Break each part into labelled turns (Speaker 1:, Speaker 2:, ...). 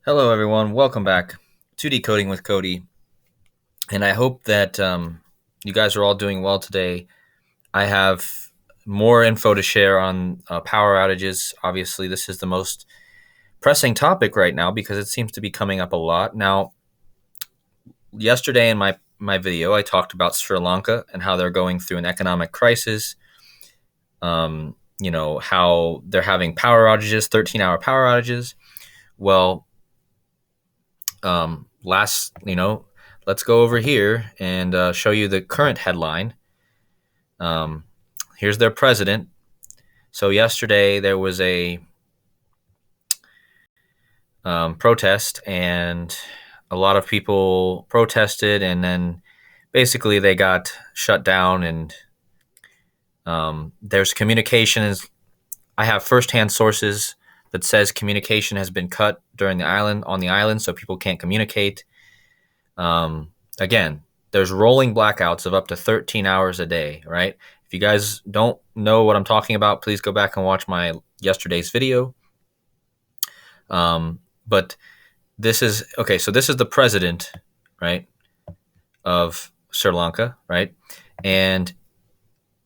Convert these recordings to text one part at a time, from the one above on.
Speaker 1: Hello, everyone. Welcome back to Decoding with Cody. And I hope that you guys are all doing well today. I have more info to share on power outages. Obviously, this is the most pressing topic right now because it seems to be coming up a lot. Now, yesterday in my video, I talked about Sri Lanka and how they're going through an economic crisis. How they're having power outages, 13-hour power outages. Well, let's go over here and show you the current headline. Um, Here's their president. So yesterday there was a protest, and a lot of people protested, and then basically they got shut down. And there's communication. I have firsthand sources that says communication has been cut during the island on the island, so people can't communicate. Again, there's rolling blackouts of up to 13 hours a day, right? If you guys don't know what I'm talking about, please go back and watch my yesterday's video. But this is okay. So this is the president, right, of Sri Lanka, right? And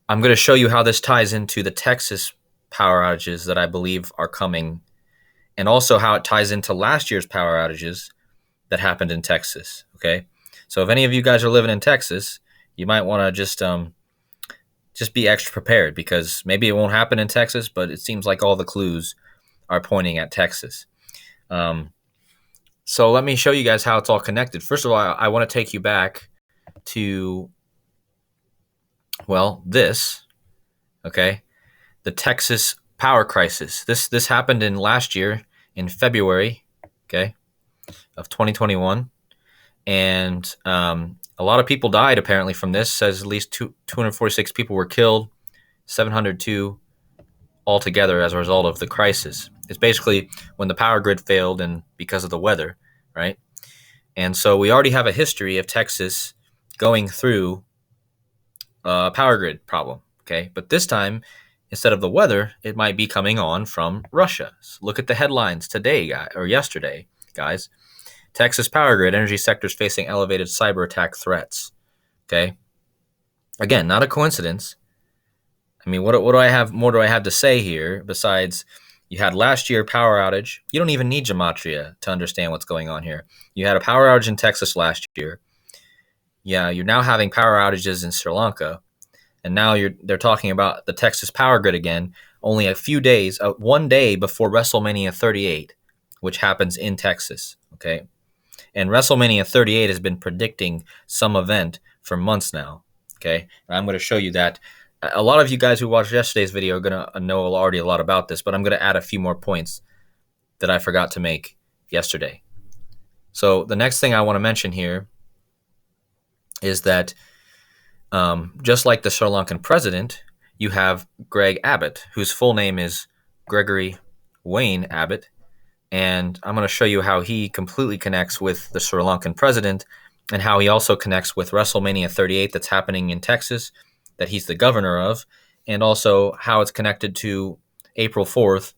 Speaker 1: I'm going to show you how this ties into the Texas power outages that I believe are coming, and also how it ties into last year's power outages that happened in Texas. Okay, so if any of you guys are living in Texas, you might want to just be extra prepared, because maybe it won't happen in Texas, but it seems like all the clues are pointing at Texas. So let me show you guys how it's all connected. First of all, I want to take you back to, this, okay, the Texas power crisis. This happened in last year in February, okay, of 2021, and a lot of people died apparently from this. Says at least 246 people were killed, 702 altogether as a result of the crisis. It's basically when the power grid failed and because of the weather, right? And so we already have a history of Texas going through a power grid problem, okay? But this time, instead of the weather, it might be coming on from Russia. So look at the headlines today, or yesterday, guys. Texas power grid, energy sectors facing elevated cyber attack threats, okay? Again, not a coincidence. I mean, what do I have? More do I have to say here besides you had last year power outage? You don't even need Gematria to understand what's going on here. You had a power outage in Texas last year. Yeah, you're now having power outages in Sri Lanka, and now they're talking about the Texas power grid again. Only a few days, one day before Wrestlemania 38, which happens in Texas. Okay, and Wrestlemania 38 has been predicting some event for months now. Okay, and I'm going to show you that. A lot of you guys who watched yesterday's video are going to know already a lot about this, but I'm going to add a few more points that I forgot to make yesterday. So the next thing I want to mention here is that just like the Sri Lankan president, you have Greg Abbott, whose full name is Gregory Wayne Abbott, and I'm going to show you how he completely connects with the Sri Lankan president and how he also connects with Wrestlemania 38 that's happening in Texas, that he's the governor of, and also how it's connected to April 4th,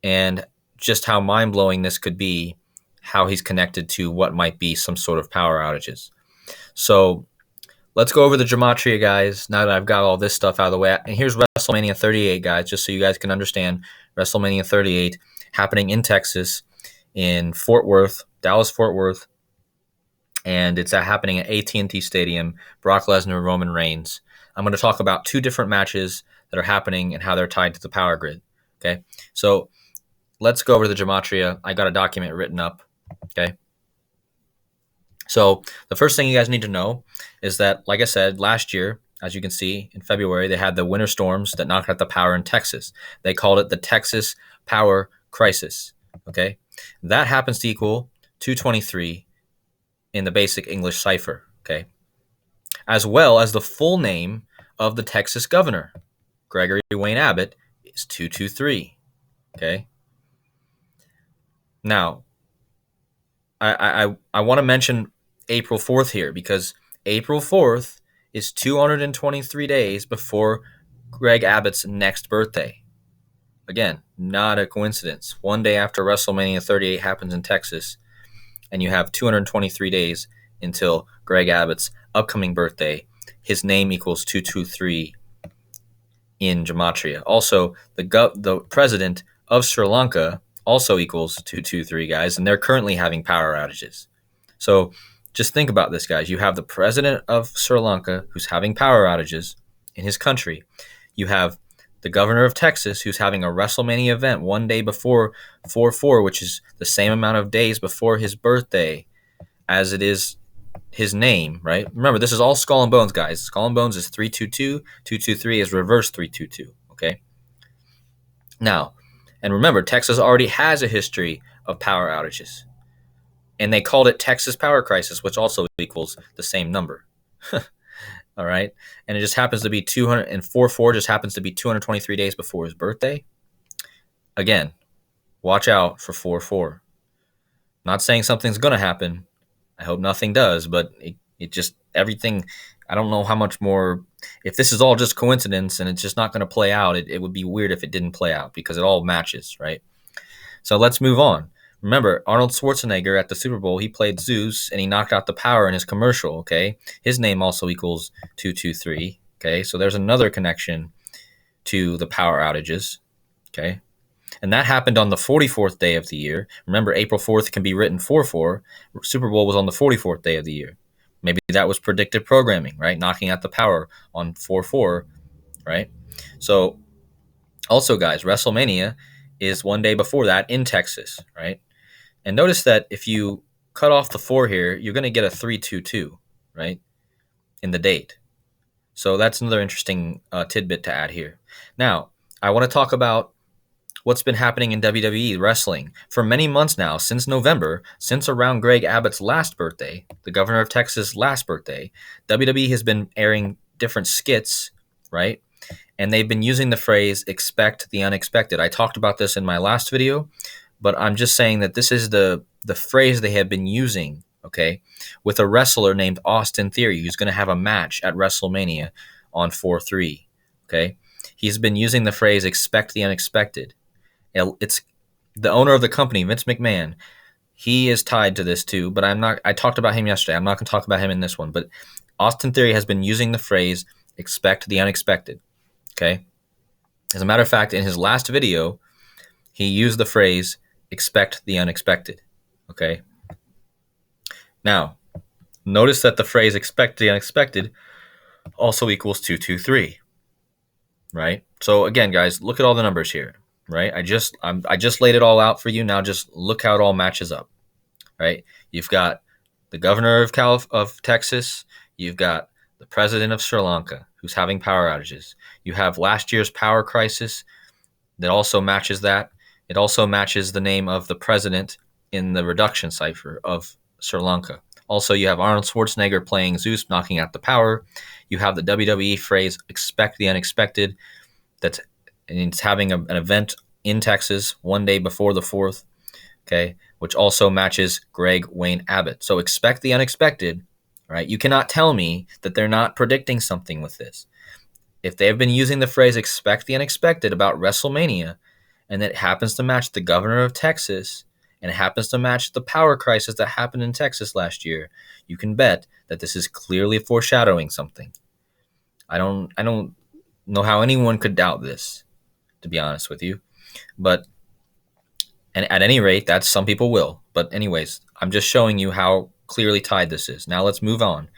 Speaker 1: and just how mind-blowing this could be, how he's connected to what might be some sort of power outages. So let's go over the Gematria, guys, now that I've got all this stuff out of the way. And here's Wrestlemania 38, guys, just so you guys can understand. Wrestlemania 38 happening in Texas, in Fort Worth, Dallas-Fort Worth, and it's happening at AT&T Stadium, Brock Lesnar, Roman Reigns. I'm going to talk about two different matches that are happening and how they're tied to the power grid, okay? So let's go over the Gematria. I got a document written up, okay? So the first thing you guys need to know is that, like I said, last year, as you can see, in February, they had the winter storms that knocked out the power in Texas. They called it the Texas power crisis, okay? That happens to equal 223 in the basic English cipher, okay? As well as the full name of the Texas governor, Gregory Wayne Abbott, is 223, okay? Now, I want to mention April 4th here, because April 4th is 223 days before Greg Abbott's next birthday, Again, not a coincidence. One day after WrestleMania 38 happens in Texas, and you have 223 days until Greg Abbott's upcoming birthday, his name equals 223 in Gematria. Also, the president of Sri Lanka also equals 223, guys, and they're currently having power outages. So just think about this, guys. You have the president of Sri Lanka who's having power outages in his country. You have the governor of Texas who's having a WrestleMania event one day before 4/4, which is the same amount of days before his birthday as it is his name, right? Remember, this is all Skull and Bones, guys. Skull and Bones is 322, 223 is reverse 322, okay? Now, and remember, Texas already has a history of power outages. And they called it Texas Power Crisis, which also equals the same number. All right? And it just happens to be 204.4 just happens to be 223 days before his birthday. Again, watch out for 4/4. Not saying something's going to happen. I hope nothing does, but it just, everything, I don't know how much more, if this is all just coincidence and it's just not going to play out, it would be weird if it didn't play out because it all matches, right? So let's move on. Remember, Arnold Schwarzenegger at the Super Bowl, he played Zeus and he knocked out the power in his commercial, okay? His name also equals 223, okay? So there's another connection to the power outages, okay? And that happened on the 44th day of the year. Remember, April 4th can be written 4/4. Super Bowl was on the 44th day of the year. Maybe that was predictive programming, right? Knocking out the power on 4/4, right? So also, guys, WrestleMania is one day before that in Texas, right? And notice that if you cut off the 4 here, you're going to get a 322, right, in the date. So that's another interesting tidbit to add here. Now, I want to talk about what's been happening in WWE wrestling. For many months now, since November, since around Greg Abbott's last birthday, the governor of Texas' last birthday, WWE has been airing different skits, right? And they've been using the phrase expect the unexpected. I talked about this in my last video, but I'm just saying that this is the phrase they have been using, okay, with a wrestler named Austin Theory who's going to have a match at WrestleMania on 4/3, okay? He's been using the phrase expect the unexpected. It's the owner of the company, Vince McMahon. He is tied to this too, but I talked about him yesterday. I'm not going to talk about him in this one, but Austin Theory has been using the phrase expect the unexpected, okay? As a matter of fact, in his last video, he used the phrase expect the unexpected, okay? Now, notice that the phrase expect the unexpected also equals 223, right? So again, guys, look at all the numbers here, right? I just laid it all out for you. Now just look how it all matches up, right? You've got the governor of Texas, you've got the president of Sri Lanka who's having power outages. You have last year's power crisis that also matches that. It also matches the name of the president in the reduction cipher of Sri Lanka. Also, you have Arnold Schwarzenegger playing Zeus, knocking out the power. You have the WWE phrase expect the unexpected. And it's having an event in Texas one day before the 4th, okay, which also matches Greg Wayne Abbott. So expect the unexpected, right? You cannot tell me that they're not predicting something with this. If they've been using the phrase expect the unexpected about WrestleMania, and it happens to match the governor of Texas, and it happens to match the power crisis that happened in Texas last year, you can bet that this is clearly foreshadowing something. I don't know how anyone could doubt this, to be honest with you. But and at any rate, that's some people will. But anyways, I'm just showing you how clearly tied this is. Now let's move on.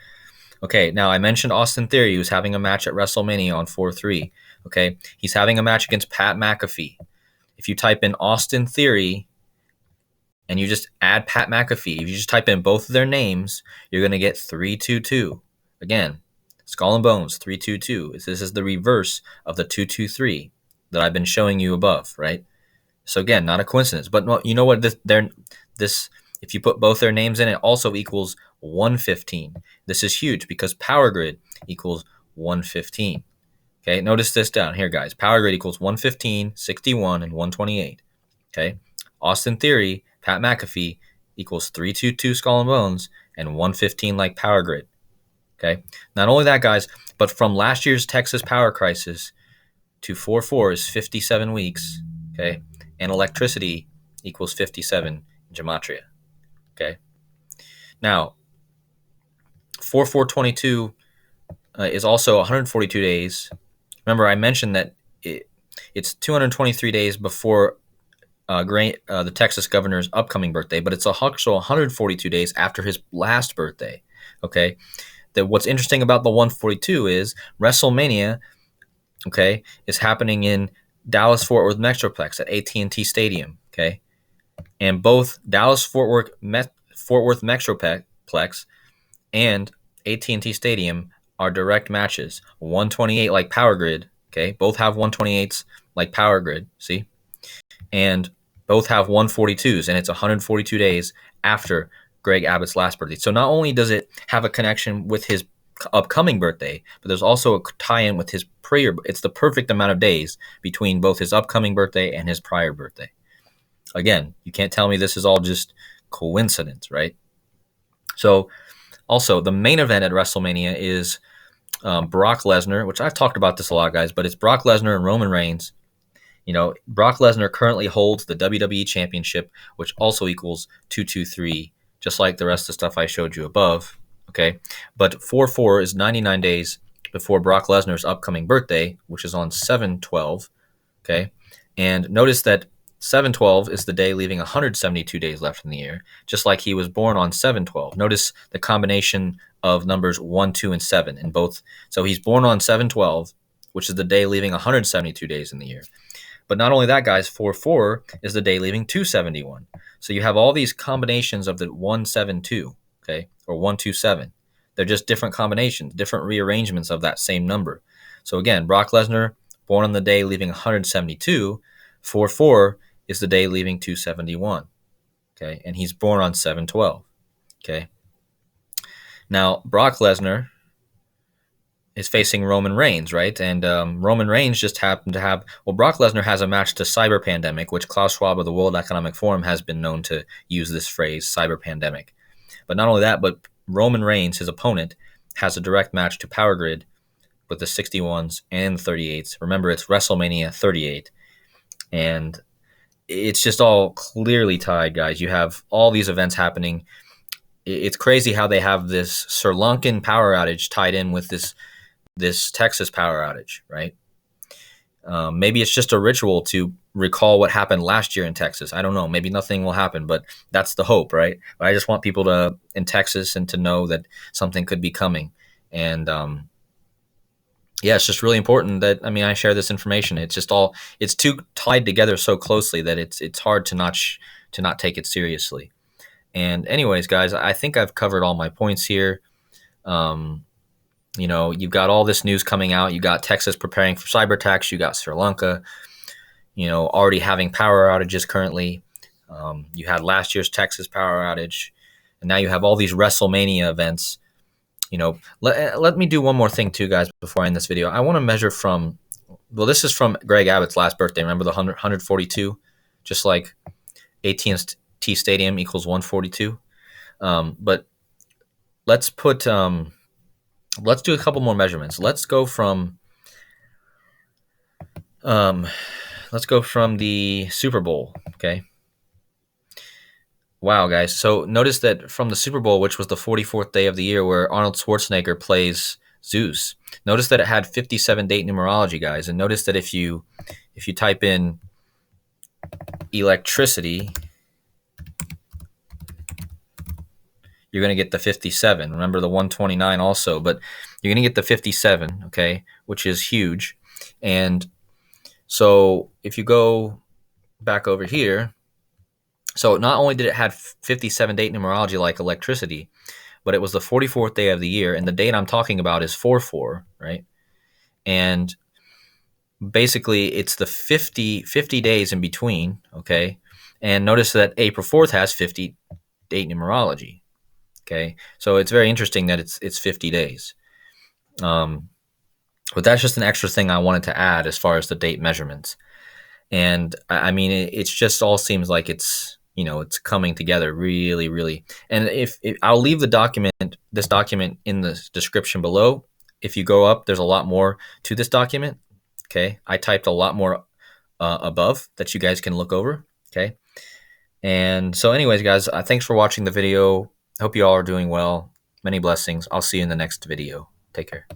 Speaker 1: Okay, now I mentioned Austin Theory, who's having a match at WrestleMania on 4/3. Okay, he's having a match against Pat McAfee. If you type in Austin Theory and you just add Pat McAfee, if you just type in both of their names, you're going to get 322. Again, Skull and Bones, 322. This is the reverse of the 223 that I've been showing you above, right? So again, not a coincidence. But you know what? This if you put both their names in, it also equals 115. This is huge because Power Grid equals 115. Okay, notice this down here, guys. Power Grid equals 115, 61, and 128. Okay, Austin Theory, Pat McAfee equals 322 Skull and Bones and 115 like Power Grid. Okay, not only that, guys, but from last year's Texas power crisis to 4/4 is 57 weeks. okay? And electricity equals 57 in Gematria, okay? Now, 4422 is also 142 days. Remember, I mentioned that it's 223 days before the Texas governor's upcoming birthday, but it's also 142 days after his last birthday, okay? What's interesting about the 142 is Wrestlemania, okay, is happening in Dallas-Fort Worth Metroplex at AT&T Stadium, okay? And both Dallas-Fort Worth Metroplex and AT&T Stadium are direct matches. 128 like Power Grid, okay? Both have 128s like Power Grid, see? And both have 142s, and it's 142 days after Greg Abbott's last birthday. So not only does it have a connection with his upcoming birthday, but there's also a tie-in with his prior. It's the perfect amount of days between both his upcoming birthday and his prior birthday. Again, you can't tell me this is all just coincidence, right? So also the main event at WrestleMania is Brock Lesnar, which I've talked about this a lot, guys, but it's Brock Lesnar and Roman Reigns. You know, Brock Lesnar currently holds the WWE Championship, which also equals 223, just like the rest of the stuff I showed you above. Okay, but 4/4 is 99 days before Brock Lesnar's upcoming birthday, which is on 7/12. Okay, and notice that 7/12 is the day leaving 172 days left in the year, just like he was born on 7/12. Notice the combination of numbers 1, 2, and 7 in both. So he's born on 7/12, which is the day leaving 172 days in the year. But not only that, guys, 4/4 is the day leaving 271. So you have all these combinations of the 172, okay, or 127. They're just different combinations, different rearrangements of that same number. So again, Brock Lesnar, born on the day leaving 172. 4/4 is the day leaving 271, okay, and he's born on 7/12, okay. Now, Brock Lesnar is facing Roman Reigns, right? And Roman Reigns just happened to have, well, Brock Lesnar has a match to Cyber Pandemic, which Klaus Schwab of the World Economic Forum has been known to use this phrase, Cyber Pandemic. But not only that, but Roman Reigns, his opponent, has a direct match to Power Grid with the 61s and the 38s. Remember, it's WrestleMania 38. And it's just all clearly tied, guys. You have all these events happening. It's crazy how they have this Sri Lankan power outage tied in with this Texas power outage, right? Maybe it's just a ritual to recall what happened last year in Texas. I don't know. Maybe nothing will happen, but that's the hope, right? But I just want people to in Texas and to know that something could be coming. And yeah, it's just really important that I share this information. It's just all it's too tied together so closely that it's hard to not take it seriously. And anyways, guys, I think I've covered all my points here. You've got all this news coming out. You got Texas preparing for cyber attacks. You got Sri Lanka, already having power outages currently. You had last year's Texas power outage, and now you have all these WrestleMania events. Let me do one more thing too, guys, before I end this video. I want to measure this is from Greg Abbott's last birthday. Remember the 142? Just like AT&T Stadium equals 142. But let's do a couple more measurements. Let's go from the Super Bowl, okay? Wow, guys. So notice that from the Super Bowl, which was the 44th day of the year where Arnold Schwarzenegger plays Zeus, notice that it had 57 date numerology, guys. And notice that if you type in electricity, you're going to get the 57. Remember the 129 also, but you're going to get the 57, okay, which is huge. And so if you go back over here, so not only did it have 57 date numerology like electricity, but it was the 44th day of the year, and the date I'm talking about is 4/4, right? And basically it's the 50 days in between, okay? And notice that April 4th has 50 date numerology, okay? So it's very interesting that it's 50 days. But that's just an extra thing I wanted to add as far as the date measurements. And it's just all seems like it's coming together really, really. And if I'll leave this document in the description below. If you go up, there's a lot more to this document. Okay, I typed a lot more above that you guys can look over. Okay. And so, anyways, guys, thanks for watching the video. Hope you all are doing well. Many blessings. I'll see you in the next video. Take care.